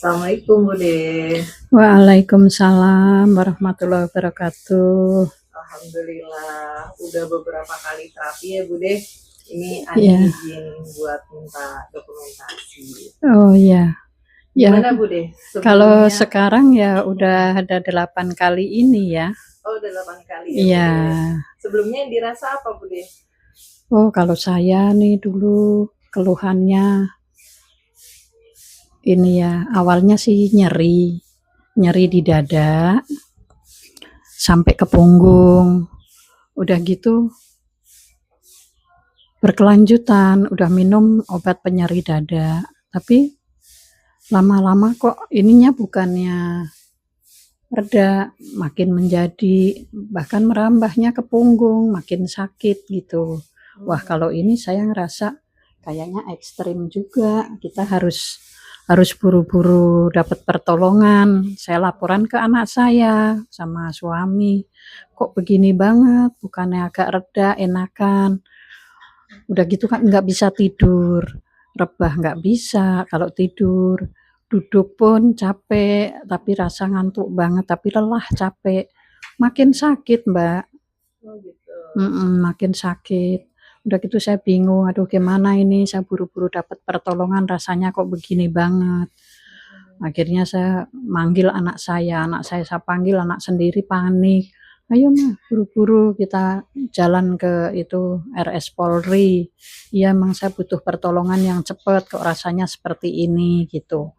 Assalamualaikum Bude. Waalaikumsalam warahmatullahi wabarakatuh. Alhamdulillah udah beberapa kali terapi ya Bude. Ini Ani Iya. izin buat minta dokumentasi. Oh iya. Ya, Gimana Bude? kalau Sebelumnya, sekarang ya udah ada 8 kali ini ya. oh udah 8 kali ya Iya. Bude. Sebelumnya yang dirasa apa Bude? Oh, kalau saya nih dulu keluhannya ini ya, awalnya sih nyeri di dada sampai ke punggung. Udah gitu berkelanjutan, udah minum obat penyeri dada, tapi lama-lama kok ininya bukannya reda, makin menjadi, bahkan merambahnya ke punggung, makin sakit gitu. Wah, kalau ini saya ngerasa kayaknya ekstrim juga, kita harus buru-buru dapat pertolongan. Saya laporan ke anak saya sama suami, kok begini banget, bukannya agak reda, enakan. Udah gitu kan nggak bisa tidur, rebah nggak bisa kalau tidur, duduk pun capek, tapi rasa ngantuk banget, tapi lelah, capek. Makin sakit, Mbak. Oh gitu. Makin sakit. Udah gitu saya bingung, aduh gimana ini, saya buru-buru dapat pertolongan, rasanya kok begini banget. Akhirnya saya manggil anak saya panggil, anak sendiri panik. Ayo mah, buru-buru kita jalan ke itu RS Polri. Iya emang saya butuh pertolongan yang cepat, kok rasanya seperti ini gitu.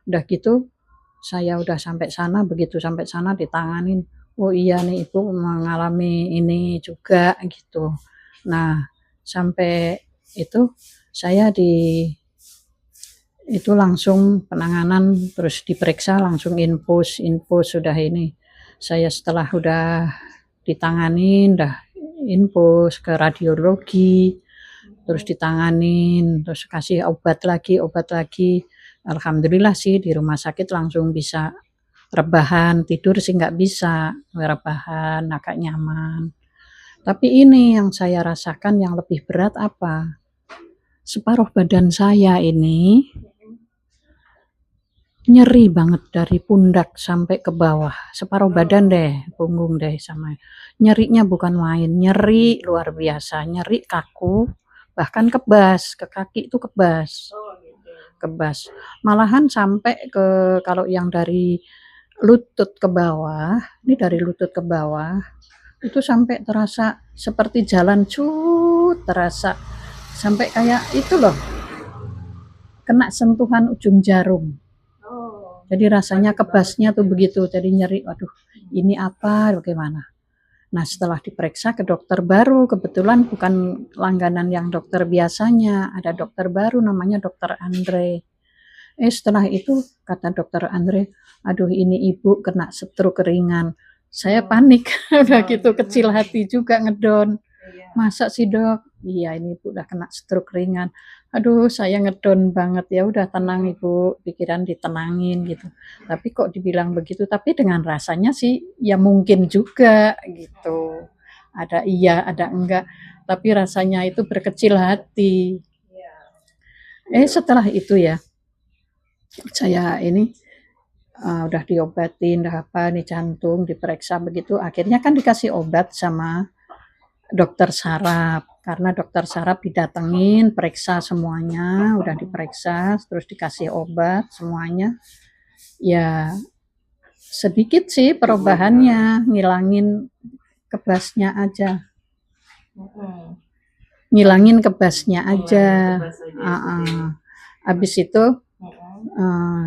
Udah gitu saya udah sampai sana, begitu sampai sana ditanganin. Oh iya nih ibu mengalami ini juga gitu. Nah sampai itu saya itu langsung penanganan, terus diperiksa langsung infus sudah ini. Saya setelah udah ditanganin, dah infus ke radiologi, terus ditanganin, terus kasih obat lagi. Alhamdulillah sih di rumah sakit langsung bisa rebahan, tidur sih nggak bisa, rebahan agak nyaman. Tapi ini yang saya rasakan yang lebih berat apa? Separuh badan saya ini nyeri banget dari pundak sampai ke bawah, separuh badan deh, punggung deh sama. Nyerinya bukan main, nyeri luar biasa, nyeri kaku, bahkan kebas, ke kaki itu kebas. Oh gitu. Kebas. Malahan sampai ke kalau yang dari lutut ke bawah, ini dari lutut ke bawah, itu sampai terasa seperti jalan terasa sampai kayak itu loh, kena sentuhan ujung jarum. Jadi rasanya kebasnya tuh begitu, jadi nyeri, waduh ini apa, bagaimana. Nah setelah diperiksa ke dokter baru, kebetulan bukan langganan yang dokter biasanya, ada dokter baru namanya dokter Andre. Setelah itu kata dokter Andre, aduh ini ibu kena stroke ringan. Saya panik, udah gitu kecil hati juga ngedon. Masa sih dok? Iya ini ibu udah kena stroke ringan. Aduh saya ngedon banget, ya udah tenang ibu, pikiran ditenangin gitu. Tapi kok dibilang begitu, tapi dengan rasanya sih ya mungkin juga gitu. Ada iya, ada enggak, tapi rasanya itu berkecil hati. Setelah itu ya, saya ini udah diobatin, udah apa nih jantung diperiksa begitu, akhirnya kan dikasih obat sama dokter saraf, karena dokter saraf didatengin, periksa semuanya, udah diperiksa, terus dikasih obat semuanya. Ya sedikit sih perubahannya, ngilangin kebasnya aja. Ngilangin kebasnya aja. Habis itu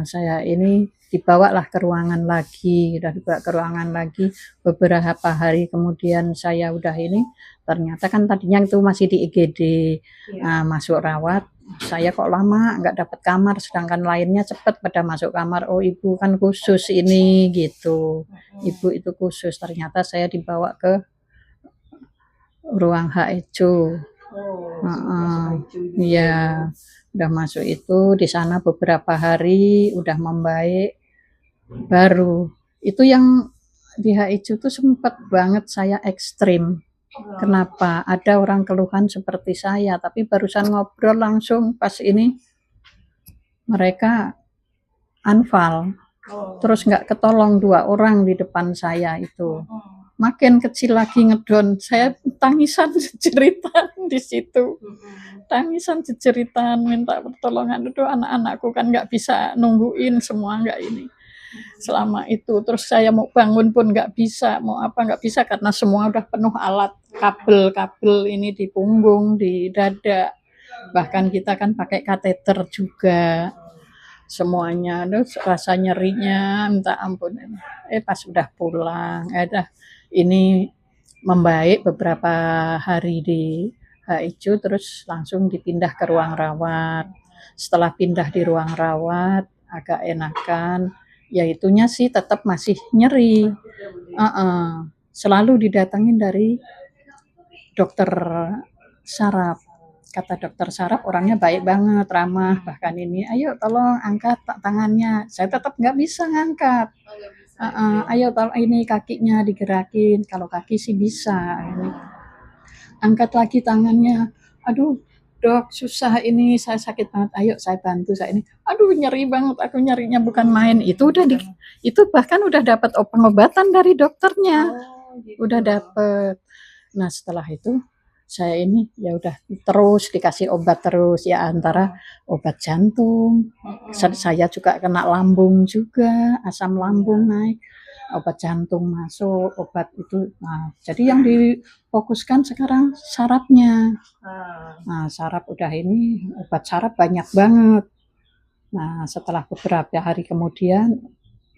saya ini dibawalah ke ruangan lagi, udah dibawa ke ruangan lagi beberapa hari kemudian. Saya udah ini, ternyata kan tadinya itu masih di IGD, masuk rawat, saya kok lama nggak dapat kamar, sedangkan lainnya cepat pada masuk kamar. Oh ibu kan khusus ini gitu, ibu itu khusus. Ternyata saya dibawa ke ruang HECO. Iya, udah masuk itu, di sana beberapa hari udah membaik. Baru itu yang di HIJ itu sempat banget saya ekstrim. Kenapa? Ada orang keluhan seperti saya, tapi barusan ngobrol langsung pas ini mereka anfal, Oh. terus nggak ketolong 2 orang di depan saya itu. Makin kecil lagi ngedon, saya tangisan jeritan di situ. Tangisan jeritan minta pertolongan. Itu anak-anakku kan nggak bisa nungguin semua, nggak ini. Selama itu terus saya mau bangun pun nggak bisa, mau apa nggak bisa karena semua udah penuh alat, kabel-kabel ini di punggung, di dada. Bahkan kita kan pakai kateter juga. Semuanya terus rasa nyerinya minta ampun. Pas udah pulang, dah ini membaik beberapa hari di HIJU terus langsung dipindah ke ruang rawat. Setelah pindah di ruang rawat agak enakan, ya itunya sih tetap masih nyeri. Selalu didatengin dari dokter saraf. Kata dokter saraf orangnya baik banget, ramah, bahkan ini, ayo tolong angkat tangannya. Saya tetap nggak bisa ngangkat. Ayo tolong ini kakinya digerakin. Kalau kaki sih bisa. Ini. Angkat lagi tangannya. Aduh, dok susah ini, saya sakit banget. Ayo saya bantu saya ini. Aduh nyeri banget, aku nyerinya bukan main. Itu udah itu bahkan udah dapat pengobatan dari dokternya. Udah dapet. Nah setelah itu saya ini ya udah terus dikasih obat terus ya antara obat jantung, saya juga kena lambung juga, asam lambung naik, obat jantung masuk, obat itu. Nah, jadi yang difokuskan sekarang sarafnya. Nah, saraf udah ini obat saraf banyak banget. Nah, setelah beberapa hari kemudian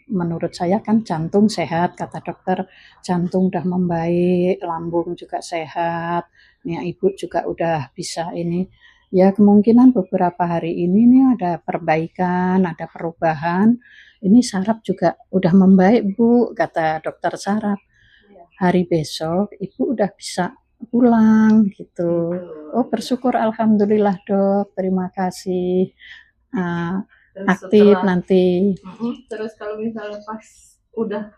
menurut saya kan jantung sehat, kata dokter jantung udah membaik, lambung juga sehat, nih ibu juga udah bisa ini, ya kemungkinan beberapa hari ini nih ada perbaikan, ada perubahan, ini saraf juga udah membaik Bu, kata dokter saraf, hari besok ibu udah bisa pulang gitu. Oh bersyukur alhamdulillah dok, terima kasih. Aktif nanti. Terus kalau misalnya pas udah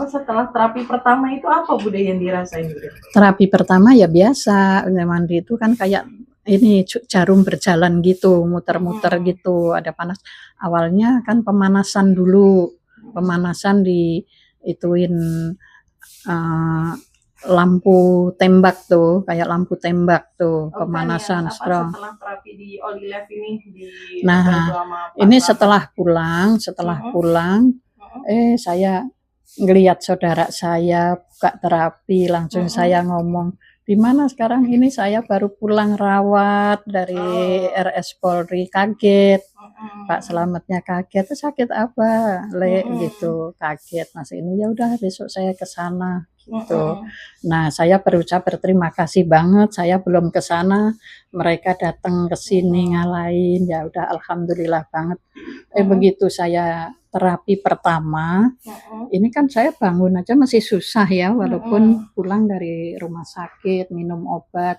setelah terapi pertama itu apa Bude yang dirasain Bude? Terapi pertama ya biasa, mandi itu kan kayak ini jarum berjalan gitu, muter-muter gitu, ada panas. Awalnya kan pemanasan dulu, pemanasan di ituin lampu tembak tuh, kayak lampu tembak tuh, pemanasan strong. Setelah terapi di Olilef ini ini setelah pulang, saya ngelihat saudara saya buka terapi, langsung saya ngomong, di mana sekarang ini saya baru pulang rawat dari RS Polri, kaget. Pak Selamatnya kaget, sakit apa, Le, gitu, kaget. Mas ini ya udah besok saya ke sana gitu. Nah, saya berucap berterima kasih banget, saya belum ke sana, mereka datang ke sini ngalahin, ya udah alhamdulillah banget. Begitu saya terapi pertama, ini kan saya bangun aja masih susah ya, walaupun pulang dari rumah sakit, minum obat,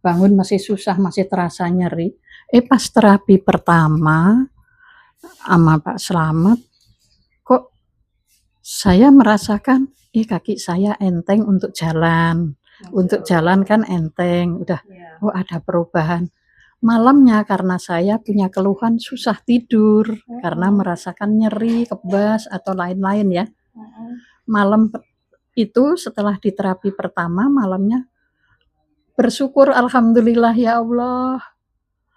bangun masih susah, masih terasa nyeri. Pas terapi pertama sama Pak Slamet, kok saya merasakan, kaki saya enteng untuk jalan. Untuk jalan kan enteng, udah, ada perubahan. Malamnya karena saya punya keluhan susah tidur, karena merasakan nyeri, kebas, atau lain-lain ya. Malam itu setelah di terapi pertama, malamnya bersyukur alhamdulillah ya Allah.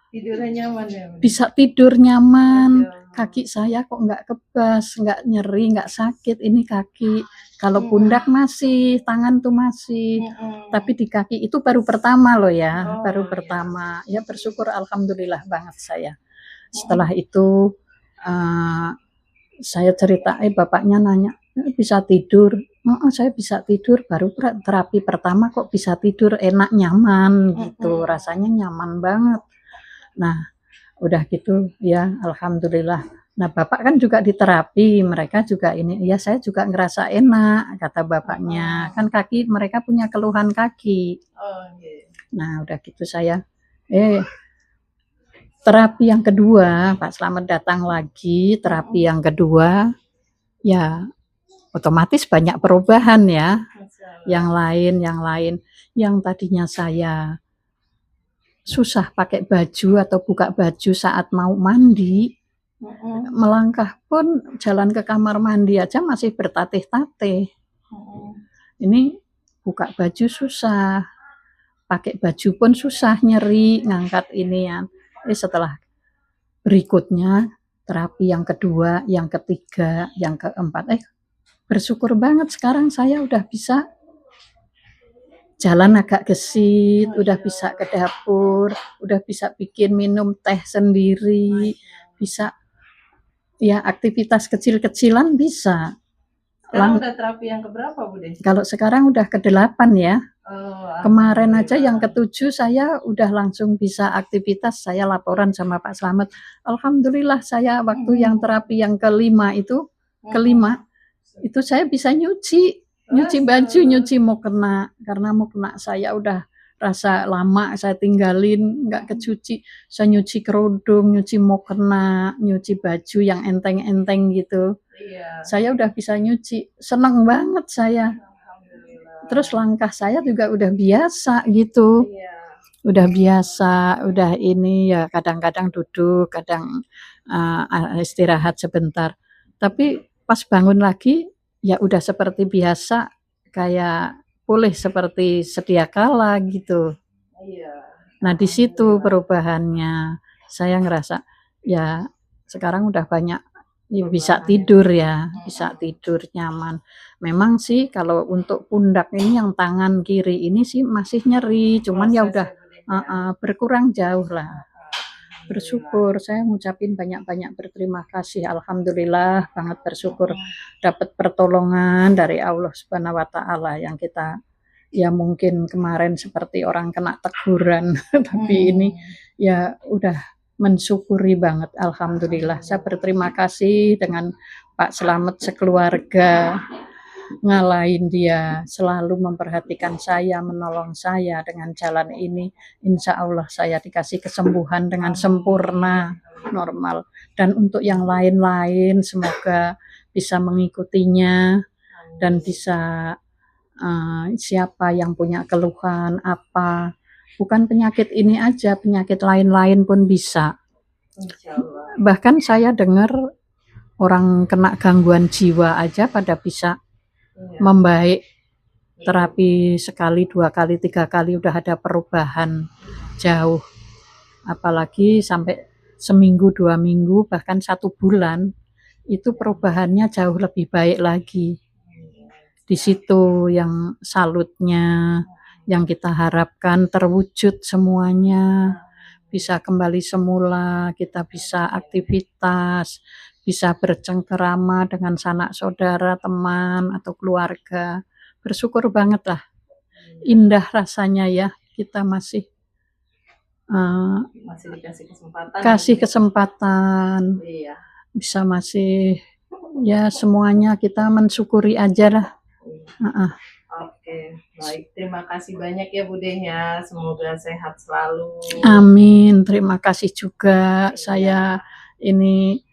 Tidurnya nyaman ya? Bisa tidur nyaman, kaki saya kok nggak kebas, nggak nyeri, nggak sakit, ini kaki. Kalau pundak masih, tangan tuh masih, tapi di kaki itu baru pertama loh ya, baru pertama. Ya bersyukur alhamdulillah banget saya. Setelah itu saya cerita, bapaknya nanya, bisa tidur? Saya bisa tidur, baru terapi pertama kok bisa tidur enak, nyaman gitu, rasanya nyaman banget. Nah, udah gitu ya alhamdulillah. Nah, Bapak kan juga di terapi, mereka juga ini, ya saya juga ngerasa enak, kata bapaknya. Kan kaki, mereka punya keluhan kaki. Nah, udah gitu saya, terapi yang kedua, Pak Slamet datang lagi, terapi yang kedua, ya otomatis banyak perubahan ya. Yang lain, yang tadinya saya susah pakai baju atau buka baju saat mau mandi, Mm-mm. Melangkah pun jalan ke kamar mandi aja masih bertatih-tatih. Mm-mm. Ini buka baju susah, pakai baju pun susah, nyeri ngangkat ini ya. Setelah berikutnya terapi yang kedua, yang ketiga, yang keempat, bersyukur banget sekarang saya udah bisa jalan agak gesit, udah bisa ke dapur, udah bisa bikin minum teh sendiri, bisa ya aktivitas kecil-kecilan bisa. Sekarang udah terapi yang keberapa, Bude? Kalau sekarang udah ke-8 ya. Kemarin aja yang ke-7 saya udah langsung bisa aktivitas, saya laporan sama Pak Slamet. Alhamdulillah saya waktu yang terapi yang ke-5 itu, itu saya bisa nyuci baju, nyuci mukena, karena mukena saya udah rasa lama saya tinggalin nggak kecuci. Saya nyuci kerudung, nyuci mukena, nyuci baju yang enteng-enteng gitu. Saya udah bisa nyuci, seneng banget saya. Terus langkah saya juga udah biasa gitu. Udah biasa, udah ini ya kadang-kadang duduk, kadang istirahat sebentar. Tapi pas bangun lagi ya udah seperti biasa, kayak pulih seperti sedia kala gitu. Nah di situ perubahannya. Saya ngerasa ya sekarang udah banyak ya bisa tidur ya, bisa tidur nyaman. Memang sih kalau untuk pundak ini yang tangan kiri ini sih masih nyeri, cuman ya udah berkurang jauh lah. Bersyukur, saya ngucapin banyak-banyak berterima kasih, alhamdulillah banget bersyukur dapat pertolongan dari Allah Subhanahu wa taala yang kita ya mungkin kemarin seperti orang kena teguran tapi ini ya udah mensyukuri banget, alhamdulillah. Saya berterima kasih dengan Pak Slamet sekeluarga, ngalahin dia, selalu memperhatikan saya, menolong saya dengan jalan ini. Insya Allah saya dikasih kesembuhan dengan sempurna, normal. Dan untuk yang lain-lain semoga bisa mengikutinya dan bisa siapa yang punya keluhan apa, bukan penyakit ini aja, penyakit lain-lain pun bisa. Bahkan saya dengar orang kena gangguan jiwa aja pada bisa membaik, terapi sekali, 2 kali, 3 kali udah ada perubahan jauh. Apalagi sampai seminggu, 2 minggu, bahkan 1 bulan, itu perubahannya jauh lebih baik lagi. Di situ yang salutnya, yang kita harapkan terwujud semuanya, bisa kembali semula, kita bisa aktivitas, bisa bercengkerama dengan sanak saudara, teman, atau keluarga. Bersyukur banget lah, indah rasanya ya, kita masih dikasih kesempatan. Kasih kesempatan, bisa masih ya semuanya kita mensyukuri aja lah. Oke, baik. Terima kasih banyak ya Bude ya. Semoga sehat selalu. Amin. Terima kasih juga. Saya ini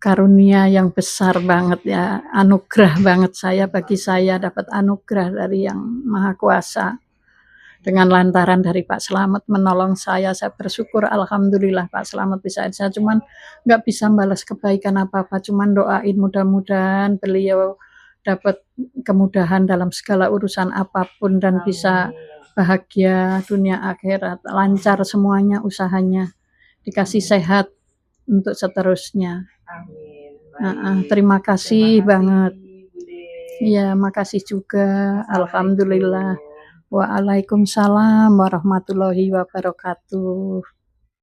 karunia yang besar banget ya. Anugerah banget bagi saya dapat anugerah dari Yang Maha Kuasa. Dengan lantaran dari Pak Slamet menolong saya bersyukur, alhamdulillah Pak Slamet bisa. Saya cuman nggak bisa balas kebaikan apa-apa, cuman doain mudah-mudahan beliau dapat kemudahan dalam segala urusan apapun dan bisa bahagia dunia akhirat, lancar semuanya usahanya, dikasih sehat untuk seterusnya. Amin. Terima kasih banget. Ya, makasih juga. Alhamdulillah. Waalaikumsalam warahmatullahi wabarakatuh.